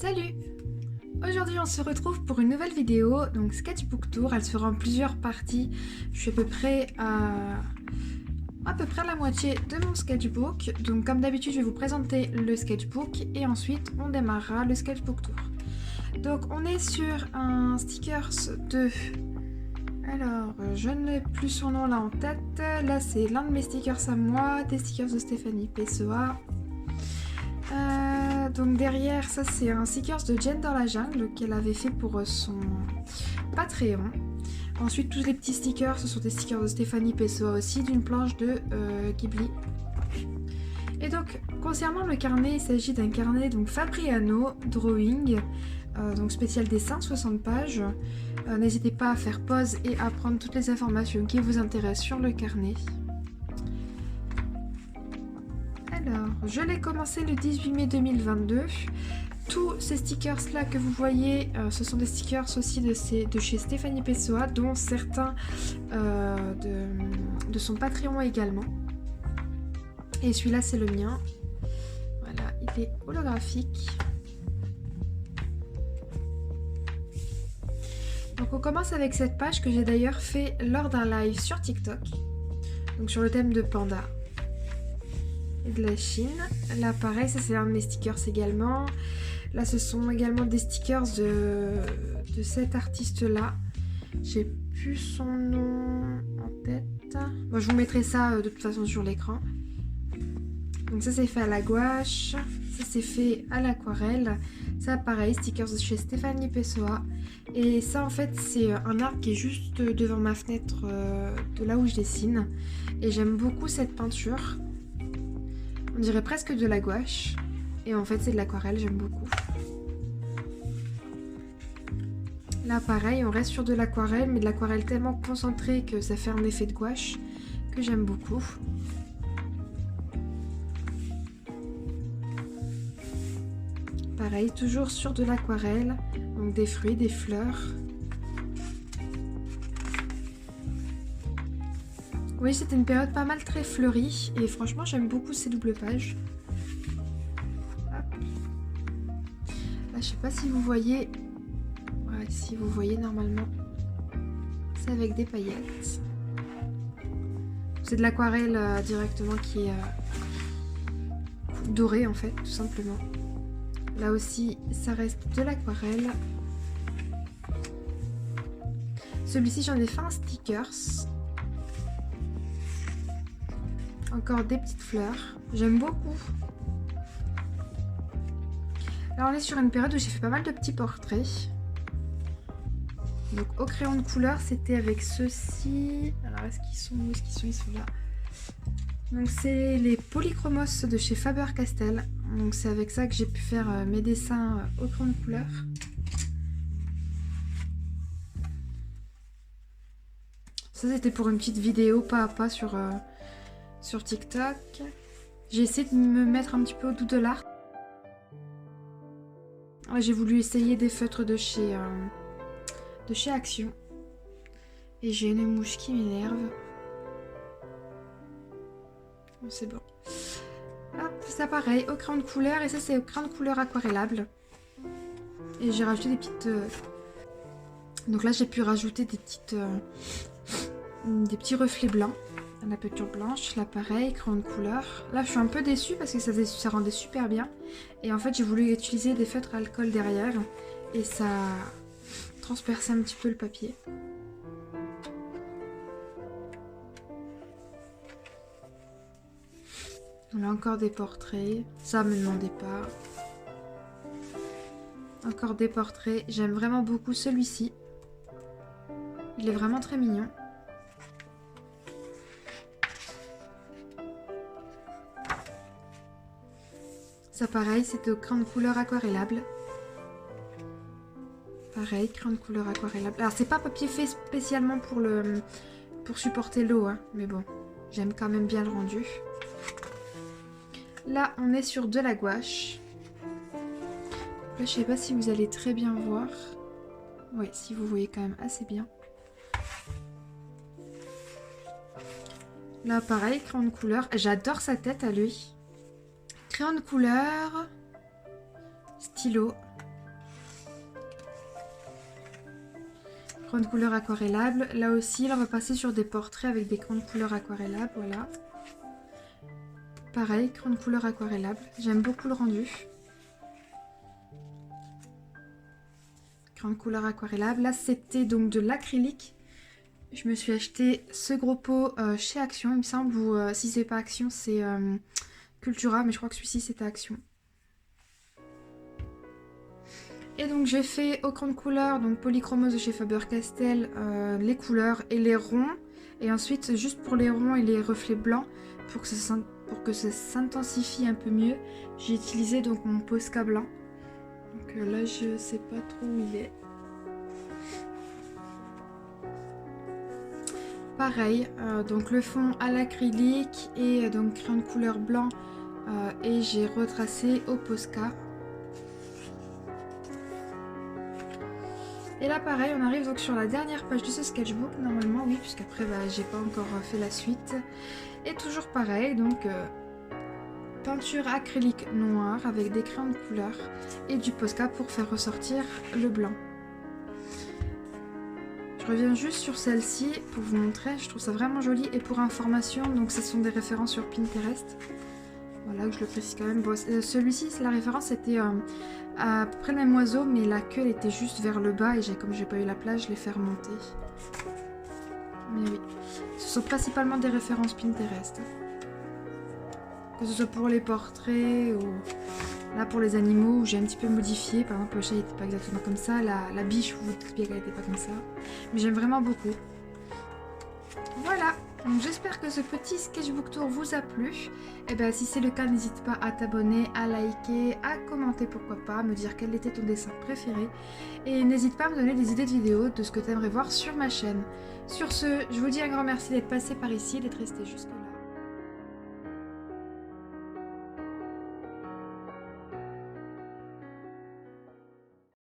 Salut! Aujourd'hui on se retrouve pour une nouvelle vidéo, donc Sketchbook Tour, elle sera en plusieurs parties. Je suis à peu près la moitié de mon sketchbook, donc comme d'habitude je vais vous présenter le sketchbook et ensuite on démarrera le Sketchbook Tour. Donc on est sur un stickers de... Alors, je n'ai plus son nom là en tête, là c'est l'un de mes stickers à moi, des stickers de Stéphanie Pessoa. Donc derrière, ça c'est un stickers de Jen dans la jungle qu'elle avait fait pour son Patreon. Ensuite, tous les petits stickers, ce sont des stickers de Stéphanie Pessoa aussi, d'une planche de Ghibli. Et donc, concernant le carnet, il s'agit d'un carnet donc Fabriano Drawing, donc spécial dessin, 60 pages. N'hésitez pas à faire pause et à prendre toutes les informations qui vous intéressent sur le carnet. Alors, je l'ai commencé le 18 mai 2022. Tous ces stickers là que vous voyez, ce sont des stickers aussi de chez Stéphanie Pessoa, dont certains de son Patreon également. Et celui-là c'est le mien. Voilà, il est holographique. Donc on commence avec cette page que j'ai d'ailleurs fait lors d'un live sur TikTok. Donc sur le thème de Panda. Et de la Chine. Là pareil, ça c'est un de mes stickers également. Là ce sont également des stickers de cet artiste là. J'ai plus son nom en tête. Bon, je vous mettrai ça de toute façon sur l'écran. Donc ça c'est fait à la gouache. Ça c'est fait à l'aquarelle. Ça pareil, stickers de chez Stéphanie Pessoa. Et ça en fait c'est un arbre qui est juste devant ma fenêtre de là où je dessine. Et j'aime beaucoup cette peinture. On dirait presque de la gouache. Et en fait, c'est de l'aquarelle, j'aime beaucoup. Là, pareil, on reste sur de l'aquarelle, mais de l'aquarelle tellement concentrée que ça fait un effet de gouache que j'aime beaucoup. Pareil, toujours sur de l'aquarelle, donc des fruits, des fleurs. Oui, c'était une période pas mal très fleurie et franchement j'aime beaucoup ces doubles pages. Hop. Là je sais pas si vous voyez, ouais, si vous voyez normalement, c'est avec des paillettes. C'est de l'aquarelle directement qui est dorée en fait, tout simplement. Là aussi ça reste de l'aquarelle. Celui-ci j'en ai fait un stickers. Encore des petites fleurs. J'aime beaucoup. Là, on est sur une période où j'ai fait pas mal de petits portraits. Donc, au crayon de couleur, c'était avec ceux-ci. Alors, est-ce qu'ils sont où? Ils sont là. Donc, c'est les polychromos de chez Faber-Castell. Donc, c'est avec ça que j'ai pu faire mes dessins au crayon de couleur. Ça, c'était pour une petite vidéo pas à pas sur TikTok. J'ai essayé de me mettre un petit peu au doux de l'art. J'ai voulu essayer des feutres de chez Action. Et j'ai une mouche qui m'énerve. Bon, c'est bon. Hop, ça pareil, au crayon de couleur. Et ça c'est au crayon de couleur aquarellable. Et j'ai rajouté des petites... Donc là j'ai pu rajouter des petits reflets blancs. La peinture blanche, là pareil, crayon de couleur. Là je suis un peu déçue parce que ça rendait super bien. Et en fait j'ai voulu utiliser des feutres à alcool derrière. Et ça transperçait un petit peu le papier. Là encore des portraits. Ça me demandait pas. Encore des portraits. J'aime vraiment beaucoup celui-ci. Il est vraiment très mignon. Ça pareil, c'était au crayon de couleur aquarellable. Pareil, crayon de couleur aquarellable. Alors c'est pas papier fait spécialement pour supporter l'eau, hein, mais bon, j'aime quand même bien le rendu. Là, on est sur de la gouache. Là, je sais pas si vous allez très bien voir. Oui, si vous voyez quand même assez bien. Là, pareil, crayon de couleur. J'adore sa tête à lui. Crayon de couleur, stylo. Crayon de couleur aquarellable. Là aussi, là, on va passer sur des portraits avec des crayons de couleur aquarellables, voilà. Pareil, crayon de couleur aquarellable. J'aime beaucoup le rendu. Crayon de couleur aquarellable. Là, c'était donc de l'acrylique. Je me suis acheté ce gros pot chez Action, il me semble, ou si c'est pas Action, c'est Cultura, mais je crois que celui-ci c'était Action. Et donc j'ai fait au crayon de couleur, donc polychromose de chez Faber-Castell, les couleurs et les ronds. Et ensuite, juste pour les ronds et les reflets blancs, pour que ça s'intensifie un peu mieux, j'ai utilisé donc mon Posca blanc. Donc là, je sais pas trop où il est. Pareil, donc le fond à l'acrylique et donc crayon de couleur blanc et j'ai retracé au Posca. Et là pareil, on arrive donc sur la dernière page de ce sketchbook, normalement oui, puisqu'après j'ai pas encore fait la suite. Et toujours pareil, donc peinture acrylique noire avec des crayons de couleur et du Posca pour faire ressortir le blanc. Je reviens juste sur celle-ci pour vous montrer, je trouve ça vraiment joli. Et pour information, donc ce sont des références sur Pinterest. Voilà, que je le précise quand même. Bon, celui-ci, la référence était à peu près le même oiseau, mais la queue elle était juste vers le bas. Et comme j'ai pas eu la place, je l'ai fait remonter. Mais oui, ce sont principalement des références Pinterest. Que ce soit pour les portraits ou là pour les animaux où j'ai un petit peu modifié. Par exemple, le chat n'était pas exactement comme ça. La biche, vous dites bien qu'elle n'était pas comme ça. Mais j'aime vraiment beaucoup. Voilà. Donc j'espère que ce petit sketchbook tour vous a plu. Et bien si c'est le cas, n'hésite pas à t'abonner, à liker, à commenter pourquoi pas, à me dire quel était ton dessin préféré. Et n'hésite pas à me donner des idées de vidéos de ce que tu aimerais voir sur ma chaîne. Sur ce, je vous dis un grand merci d'être passé par ici, d'être resté jusque là.